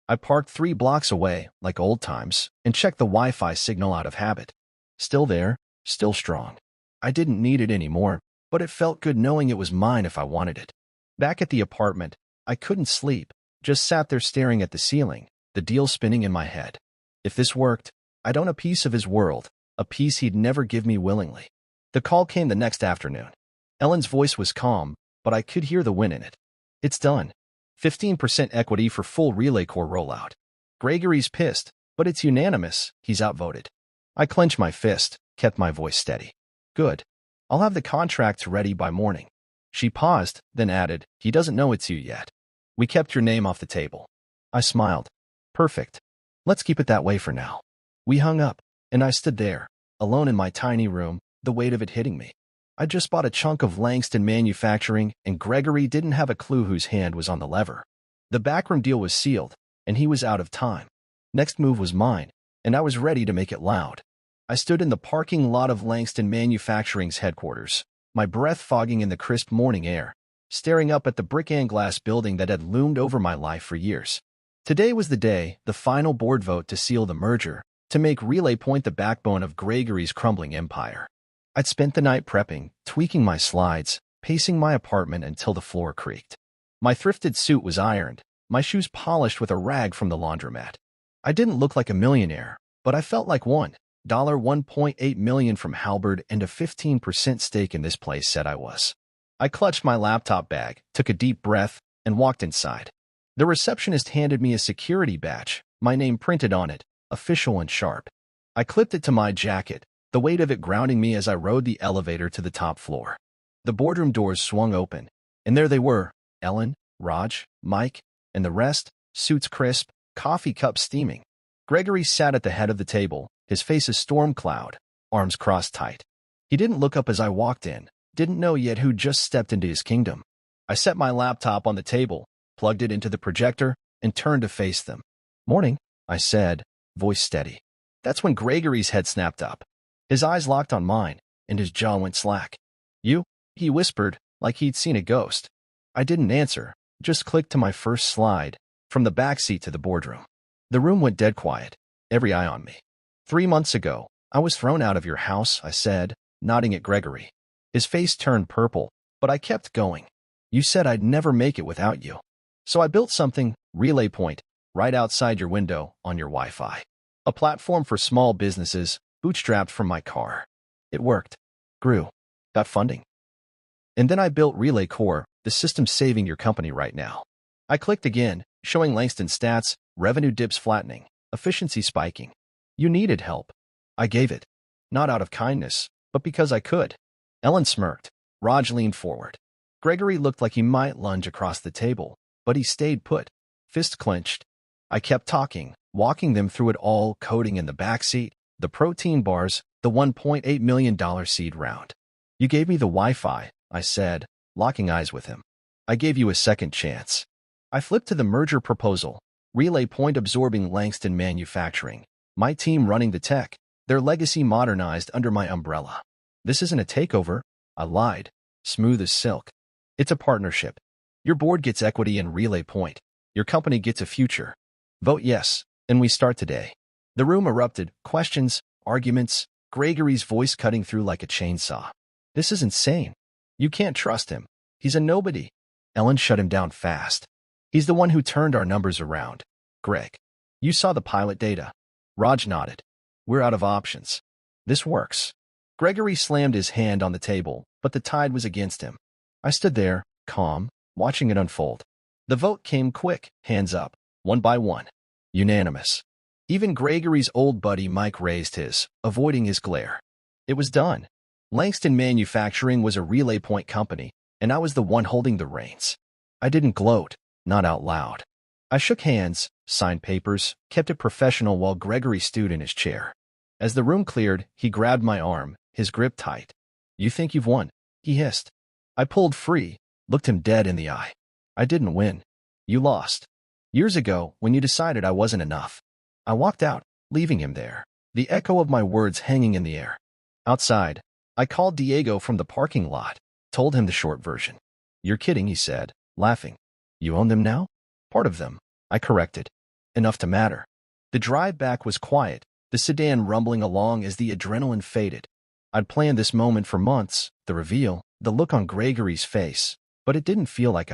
I parked 3 blocks away, like old times, and checked the Wi-Fi signal out of habit. Still there, still strong. I didn't need it anymore, but it felt good knowing it was mine if I wanted it. Back at the apartment, I couldn't sleep, just sat there staring at the ceiling, the deal spinning in my head. If this worked, I'd own a piece of his world, a piece he'd never give me willingly. The call came the next afternoon. Ellen's voice was calm, but I could hear the wind in it. "It's done. 15% equity for full Relay Core rollout. Gregory's pissed, but it's unanimous. He's outvoted. I clenched my fist, kept my voice steady. Good. I'll have the contracts ready by morning. She paused, then added, he doesn't know it's you yet. We kept your name off the table. I smiled. Perfect. Let's keep it that way for now. We hung up, and I stood there, alone in my tiny room, the weight of it hitting me. I just bought a chunk of Langston Manufacturing, and Gregory didn't have a clue whose hand was on the lever. The backroom deal was sealed, and he was out of time. Next move was mine, and I was ready to make it loud. I stood in the parking lot of Langston Manufacturing's headquarters, my breath fogging in the crisp morning air, staring up at the brick and glass building that had loomed over my life for years. Today was the day, the final board vote to seal the merger, to make Relay Point the backbone of Gregory's crumbling empire. I'd spent the night prepping, tweaking my slides, pacing my apartment until the floor creaked. My thrifted suit was ironed, my shoes polished with a rag from the laundromat. I didn't look like a millionaire, but I felt like one. $1.8 million from Halberd and a 15% stake in this place said I was. I clutched my laptop bag, took a deep breath, and walked inside. The receptionist handed me a security badge, my name printed on it, official and sharp. I clipped it to my jacket, the weight of it grounding me as I rode the elevator to the top floor. The boardroom doors swung open, and there they were, Ellen, Raj, Mike, and the rest, suits crisp, coffee cups steaming. Gregory sat at the head of the table, his face a storm cloud, arms crossed tight. He didn't look up as I walked in, didn't know yet who just stepped into his kingdom. I set my laptop on the table, plugged it into the projector, and turned to face them. Morning, I said, voice steady. That's when Gregory's head snapped up. His eyes locked on mine, and his jaw went slack. You? He whispered, like he'd seen a ghost. I didn't answer, just clicked to my first slide, from the back seat to the boardroom. The room went dead quiet, every eye on me. 3 months ago, I was thrown out of your house, I said, nodding at Gregory. His face turned purple, but I kept going. You said I'd never make it without you. So I built something, Relay Point, right outside your window, on your Wi-Fi. A platform for small businesses, bootstrapped from my car. It worked. Grew. Got funding. And then I built Relay Core, the system saving your company right now. I clicked again, showing Langston stats, revenue dips flattening, efficiency spiking. You needed help. I gave it. Not out of kindness, but because I could. Ellen smirked. Raj leaned forward. Gregory looked like he might lunge across the table, but he stayed put, fist clenched. I kept talking, walking them through it all, coding in the back seat, the protein bars, the $1.8 million seed round. You gave me the Wi-Fi, I said, locking eyes with him. I gave you a second chance. I flipped to the merger proposal, Relay Point absorbing Langston Manufacturing, my team running the tech, their legacy modernized under my umbrella. This isn't a takeover, I lied, smooth as silk. It's a partnership. Your board gets equity in Relay Point. Your company gets a future. Vote yes, and we start today. The room erupted, questions, arguments, Gregory's voice cutting through like a chainsaw. This is insane. You can't trust him. He's a nobody. Ellen shut him down fast. He's the one who turned our numbers around. Greg. You saw the pilot data. Raj nodded. We're out of options. This works. Gregory slammed his hand on the table, but the tide was against him. I stood there, calm, watching it unfold. The vote came quick, hands up, one by one. Unanimous. Even Gregory's old buddy Mike raised his, avoiding his glare. It was done. Langston Manufacturing was a Relay Point company, and I was the one holding the reins. I didn't gloat, not out loud. I shook hands, signed papers, kept it professional while Gregory stewed in his chair. As the room cleared, he grabbed my arm, his grip tight. You think you've won? He hissed. I pulled free, looked him dead in the eye. I didn't win. You lost. Years ago, when you decided I wasn't enough. I walked out, leaving him there, the echo of my words hanging in the air. Outside, I called Diego from the parking lot, told him the short version. You're kidding, he said, laughing. You own them now? Part of them, I corrected. Enough to matter. The drive back was quiet, the sedan rumbling along as the adrenaline faded. I'd planned this moment for months, the reveal, the look on Gregory's face, but it didn't feel like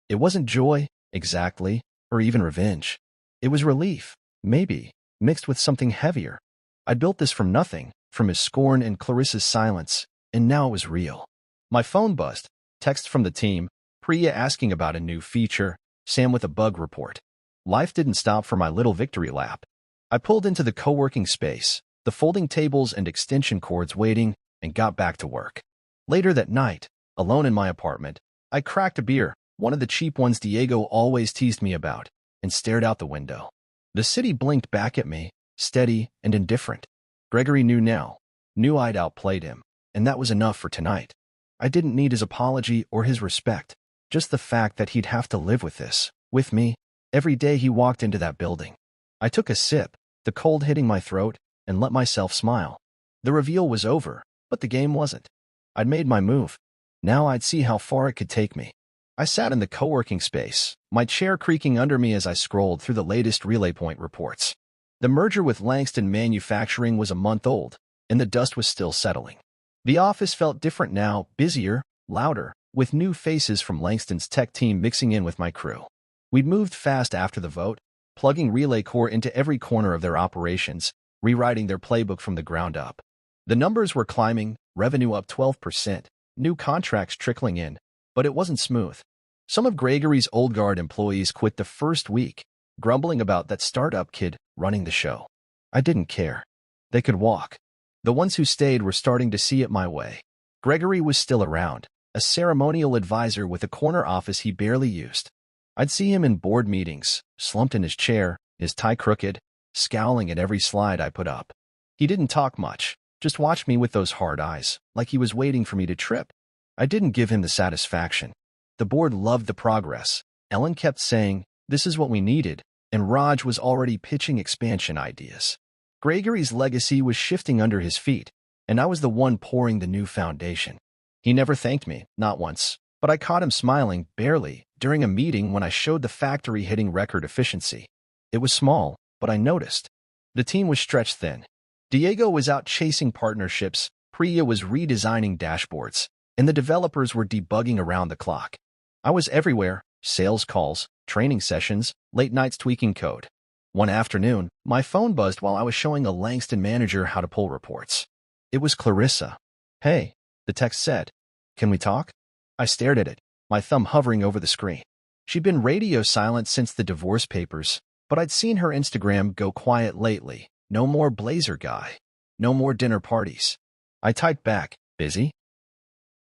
It wasn't joy, exactly, or even revenge. It was relief, maybe, mixed with something heavier. I built this from nothing, from his scorn and Clarissa's silence, and now it was real. My phone buzzed, text from the team, Priya asking about a new feature, Sam with a bug report. Life didn't stop for my little victory lap. I pulled into the co-working space, the folding tables and extension cords waiting, and got back to work. Later that night, alone in my apartment, I cracked a beer, one of the cheap ones Diego always teased me about, and stared out the window. The city blinked back at me, steady and indifferent. Gregory knew I'd outplayed him, and that was enough for tonight. I didn't need his apology or his respect, just the fact that he'd have to live with this, with me, every day he walked into that building. I took a sip, the cold hitting my throat, and let myself smile. The reveal was over, but the game wasn't. I'd made my move. Now I'd see how far it could take me. I sat in the co-working space, my chair creaking under me as I scrolled through the latest Relay Point reports. The merger with Langston Manufacturing was a month old, and the dust was still settling. The office felt different now, busier, louder, with new faces from Langston's tech team mixing in with my crew. We'd moved fast after the vote, plugging Relay Core into every corner of their operations, rewriting their playbook from the ground up. The numbers were climbing, revenue up 12%, new contracts trickling in, but it wasn't smooth. Some of Gregory's old guard employees quit the first week, grumbling about that startup kid running the show. I didn't care. They could walk. The ones who stayed were starting to see it my way. Gregory was still around, a ceremonial advisor with a corner office he barely used. I'd see him in board meetings, slumped in his chair, his tie crooked, scowling at every slide I put up. He didn't talk much, just watched me with those hard eyes, like he was waiting for me to trip. I didn't give him the satisfaction. The board loved the progress. Ellen kept saying, "This is what we needed," and Raj was already pitching expansion ideas. Gregory's legacy was shifting under his feet, and I was the one pouring the new foundation. He never thanked me, not once, but I caught him smiling, barely, during a meeting when I showed the factory hitting record efficiency. It was small, but I noticed. The team was stretched thin. Diego was out chasing partnerships, Priya was redesigning dashboards, and the developers were debugging around the clock. I was everywhere, sales calls, training sessions, late nights tweaking code. One afternoon, my phone buzzed while I was showing a Langston manager how to pull reports. It was Clarissa. "Hey," the text said. "Can we talk?" I stared at it, my thumb hovering over the screen. She'd been radio silent since the divorce papers, but I'd seen her Instagram go quiet lately. No more blazer guy. No more dinner parties. I typed back, "Busy?"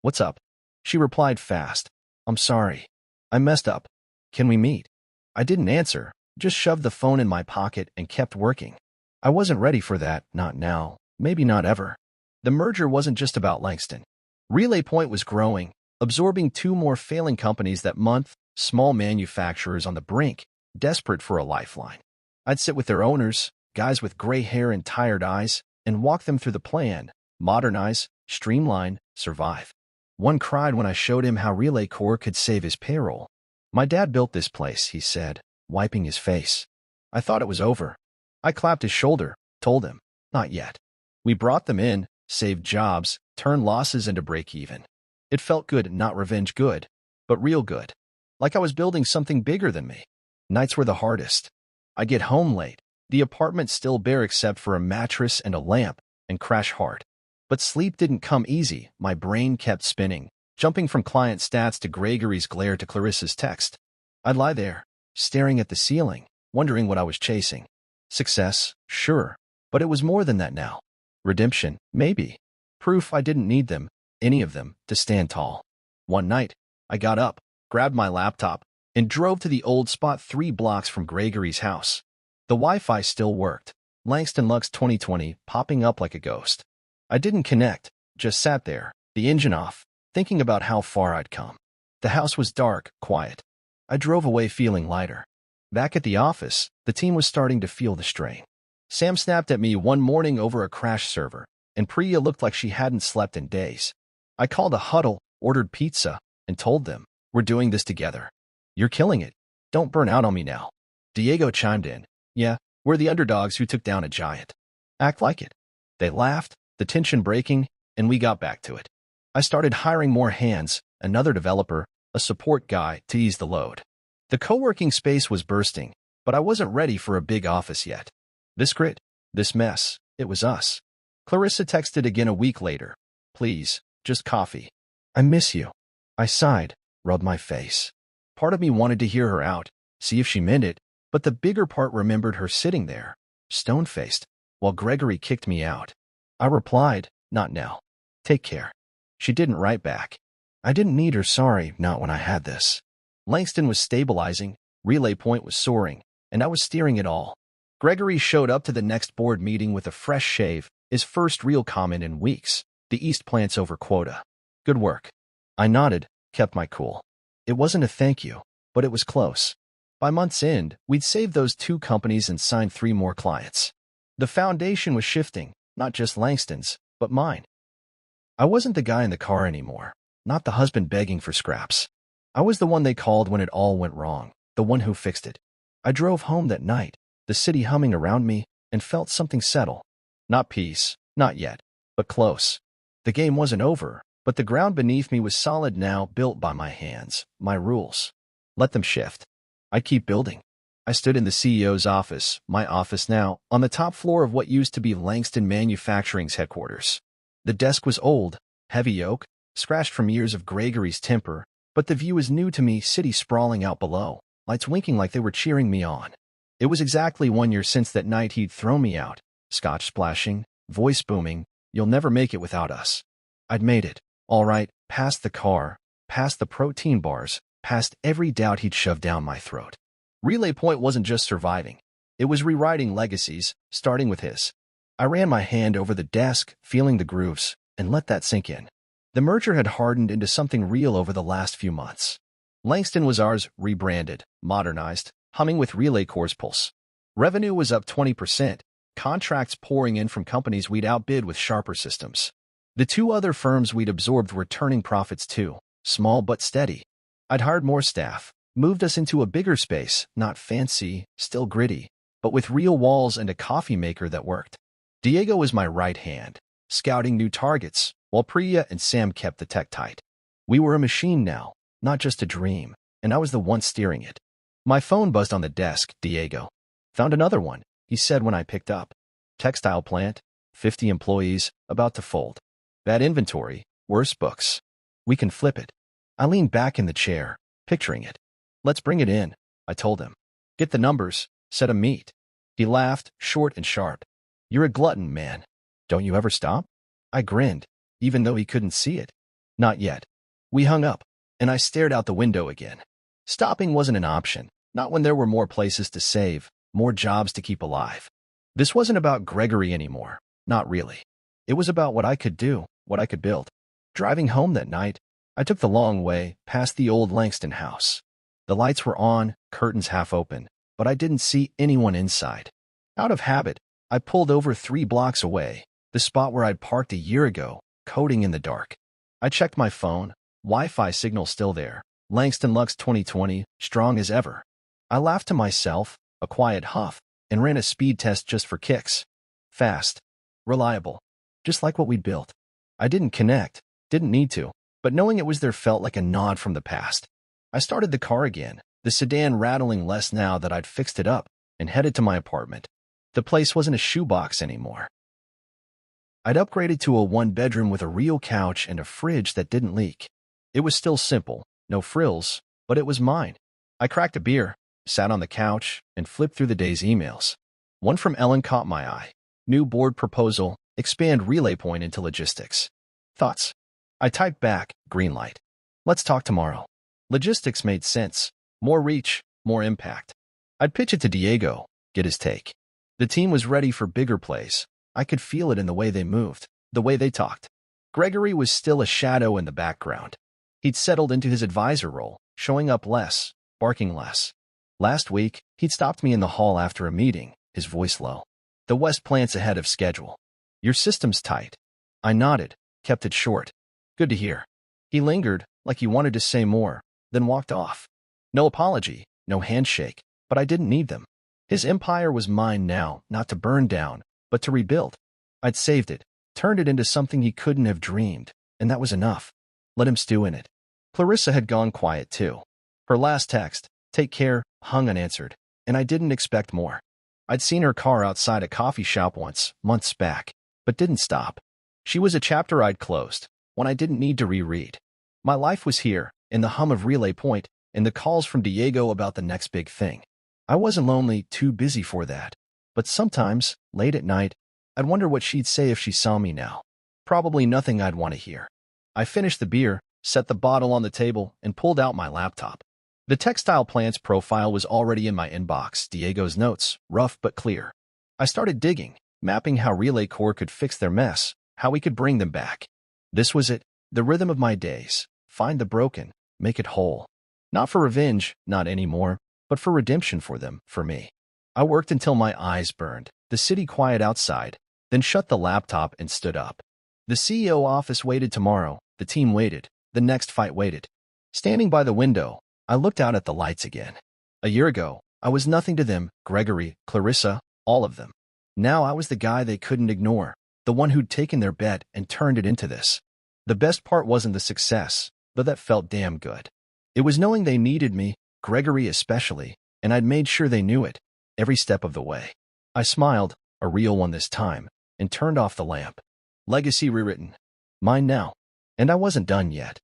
"What's up?" She replied fast. "I'm sorry. I messed up. Can we meet?" I didn't answer, just shoved the phone in my pocket and kept working. I wasn't ready for that, not now, maybe not ever. The merger wasn't just about Langston. Relay Point was growing, absorbing two more failing companies that month, small manufacturers on the brink, desperate for a lifeline. I'd sit with their owners, guys with gray hair and tired eyes, and walk them through the plan: modernize, streamline, survive. One cried when I showed him how Relay Core could save his payroll. "My dad built this place," he said, wiping his face. I thought it was over. I clapped his shoulder, told him, "Not yet." We brought them in, saved jobs, turned losses into break-even. It felt good, not revenge good, but real good. Like I was building something bigger than me. Nights were the hardest. I get home late, the apartment still bare except for a mattress and a lamp, and crash hard. But sleep didn't come easy. My brain kept spinning, jumping from client stats to Gregory's glare to Clarissa's text. I'd lie there, staring at the ceiling, wondering what I was chasing. Success, sure, but it was more than that now. Redemption, maybe. Proof I didn't need them, any of them, to stand tall. One night, I got up, grabbed my laptop, and drove to the old spot 3 blocks from Gregory's house. The Wi-Fi still worked, Langston Lux 2020 popping up like a ghost. I didn't connect, just sat there, the engine off, thinking about how far I'd come. The house was dark, quiet. I drove away feeling lighter. Back at the office, the team was starting to feel the strain. Sam snapped at me one morning over a crashed server, and Priya looked like she hadn't slept in days. I called a huddle, ordered pizza, and told them, "We're doing this together. You're killing it. Don't burn out on me now." Diego chimed in, "Yeah, we're the underdogs who took down a giant. Act like it." They laughed, the tension breaking, and we got back to it. I started hiring more hands, another developer, a support guy to ease the load. The co-working space was bursting, but I wasn't ready for a big office yet. This grit, this mess, it was us. Clarissa texted again a week later. "Please, just coffee. I miss you." I sighed, rubbed my face. Part of me wanted to hear her out, see if she meant it, but the bigger part remembered her sitting there, stone-faced, while Gregory kicked me out. I replied, "Not now. Take care." She didn't write back. I didn't need her sorry, not when I had this. Langston was stabilizing, Relay Point was soaring, and I was steering it all. Gregory showed up to the next board meeting with a fresh shave, his first real comment in weeks. The East plant's over quota. Good work. I nodded, kept my cool. It wasn't a thank you, but it was close. By month's end, we'd saved those 2 companies and signed 3 more clients. The foundation was shifting, not just Langston's, but mine. I wasn't the guy in the car anymore, not the husband begging for scraps. I was the one they called when it all went wrong, the one who fixed it. I drove home that night, the city humming around me, and felt something settle. Not peace, not yet, but close. The game wasn't over, but the ground beneath me was solid now, built by my hands, my rules. Let them shift. I'd keep building. I stood in the CEO's office, my office now, on the top floor of what used to be Langston Manufacturing's headquarters. The desk was old, heavy oak, scratched from years of Gregory's temper, but the view was new to me, city sprawling out below, lights winking like they were cheering me on. It was exactly 1 year since that night he'd thrown me out, scotch splashing, voice booming, "You'll never make it without us." I'd made it, all right, past the car, past the protein bars, past every doubt he'd shoved down my throat. Relay Point wasn't just surviving. It was rewriting legacies, starting with his. I ran my hand over the desk, feeling the grooves, and let that sink in. The merger had hardened into something real over the last few months. Langston was ours, rebranded, modernized, humming with Relay Core's pulse. Revenue was up 20%, contracts pouring in from companies we'd outbid with sharper systems. The 2 other firms we'd absorbed were turning profits too, small but steady. I'd hired more staff, moved us into a bigger space, not fancy, still gritty, but with real walls and a coffee maker that worked. Diego was my right hand, scouting new targets, while Priya and Sam kept the tech tight. We were a machine now, not just a dream, and I was the one steering it. My phone buzzed on the desk. "Diego. Found another one," he said when I picked up. "Textile plant, 50 employees, about to fold. Bad inventory, worse books. We can flip it." I leaned back in the chair, picturing it. "Let's bring it in," I told him. "Get the numbers, set a meet." He laughed, short and sharp. "You're a glutton, man. Don't you ever stop?" I grinned, even though he couldn't see it. "Not yet." We hung up, and I stared out the window again. Stopping wasn't an option, not when there were more places to save, more jobs to keep alive. This wasn't about Gregory anymore, not really. It was about what I could do, what I could build. Driving home that night, I took the long way, past the old Langston house. The lights were on, curtains half open, but I didn't see anyone inside. Out of habit, I pulled over 3 blocks away, the spot where I'd parked a year ago, coding in the dark. I checked my phone, Wi-Fi signal still there, Langston Lux 2020, strong as ever. I laughed to myself, a quiet huff, and ran a speed test just for kicks. Fast. Reliable. Just like what we'd built. I didn't connect, didn't need to, but knowing it was there felt like a nod from the past. I started the car again, the sedan rattling less now that I'd fixed it up, and headed to my apartment. The place wasn't a shoebox anymore. I'd upgraded to a 1-bedroom with a real couch and a fridge that didn't leak. It was still simple, no frills, but it was mine. I cracked a beer, sat on the couch, and flipped through the day's emails. One from Ellen caught my eye. New board proposal, expand Relay Point into logistics. Thoughts? I typed back, green light. Let's talk tomorrow. Logistics made sense. More reach, more impact. I'd pitch it to Diego, get his take. The team was ready for bigger plays. I could feel it in the way they moved, the way they talked. Gregory was still a shadow in the background. He'd settled into his advisor role, showing up less, barking less. Last week, he'd stopped me in the hall after a meeting, his voice low. "The West plant's ahead of schedule. Your system's tight." I nodded, kept it short. "Good to hear." He lingered, like he wanted to say more, then walked off. No apology, no handshake, but I didn't need them. His empire was mine now, not to burn down, but to rebuild. I'd saved it, turned it into something he couldn't have dreamed, and that was enough. Let him stew in it. Clarissa had gone quiet too. Her last text, "Take care," hung unanswered, and I didn't expect more. I'd seen her car outside a coffee shop once, months back, but didn't stop. She was a chapter I'd closed, one I didn't need to reread. My life was here, and the hum of Relay Point, and the calls from Diego about the next big thing. I wasn't lonely, too busy for that. But sometimes, late at night, I'd wonder what she'd say if she saw me now. Probably nothing I'd want to hear. I finished the beer, set the bottle on the table, and pulled out my laptop. The textile plant's profile was already in my inbox, Diego's notes, rough but clear. I started digging, mapping how Relay Core could fix their mess, how we could bring them back. This was it, the rhythm of my days. Find the broken, make it whole. Not for revenge, not anymore, but for redemption for them, for me. I worked until my eyes burned, the city quiet outside, then shut the laptop and stood up. The CEO office waited tomorrow, the team waited, the next fight waited. Standing by the window, I looked out at the lights again. A year ago, I was nothing to them, Gregory, Clarissa, all of them. Now I was the guy they couldn't ignore, the one who'd taken their bet and turned it into this. The best part wasn't the success, but that felt damn good. It was knowing they needed me, Gregory especially, and I'd made sure they knew it, every step of the way. I smiled, a real one this time, and turned off the lamp. Legacy rewritten. Mine now. And I wasn't done yet.